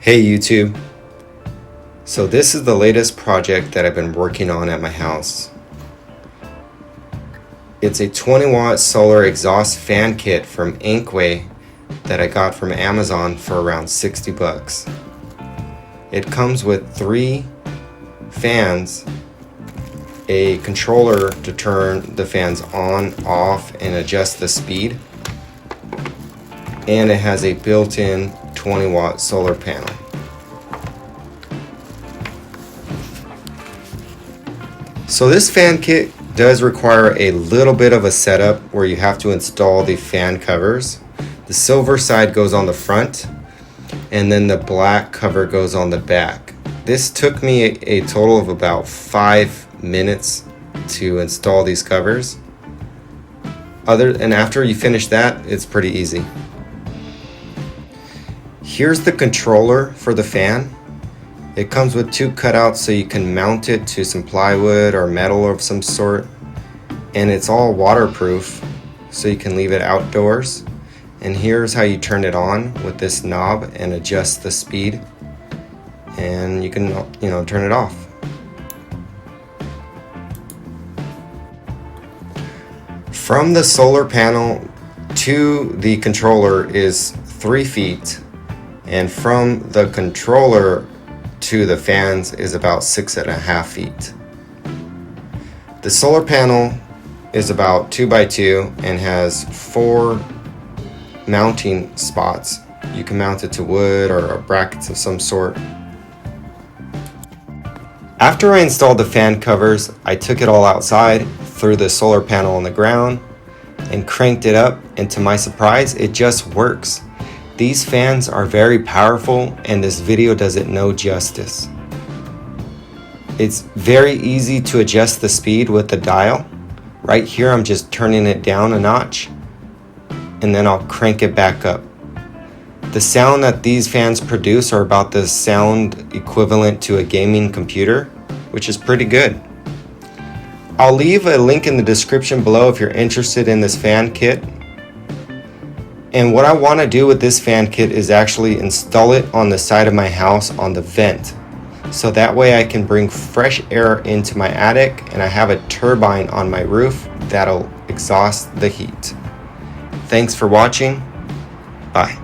Hey YouTube. So this is the latest project that I've been working on at my house. It's a 20-watt solar exhaust fan kit from Ankway that I got from Amazon for around 60 bucks. It comes with 3 fans, a controller to turn the fans on, off, and adjust the speed, and it has a built-in 20-watt solar panel. So this fan kit does require a little bit of a setup where you have to install the fan covers. The silver side goes on the front and then the black cover goes on the back. This took me a total of about 5 minutes to install these covers. After you finish that, it's pretty easy. Here's the controller for the fan. It comes with 2 cutouts so you can mount it to some plywood or metal of some sort. And it's all waterproof so you can leave it outdoors. And here's how you turn it on with this knob and adjust the speed. And you can, turn it off. From the solar panel to the controller is 3 feet. And from the controller to the fans is about 6.5 feet. The solar panel is about 2 by 2 and has 4 mounting spots. You can mount it to wood or brackets of some sort. After I installed the fan covers, I took it all outside, threw the solar panel on the ground, and cranked it up, and to my surprise, it just works. These fans are very powerful and this video does it no justice. It's very easy to adjust the speed with the dial. Right here I'm just turning it down a notch and then I'll crank it back up. The sound that these fans produce are about the sound equivalent to a gaming computer, which is pretty good. I'll leave a link in the description below if you're interested in this fan kit. And what I want to do with this fan kit is actually install it on the side of my house on the vent. So that way I can bring fresh air into my attic and I have a turbine on my roof that'll exhaust the heat. Thanks for watching. Bye.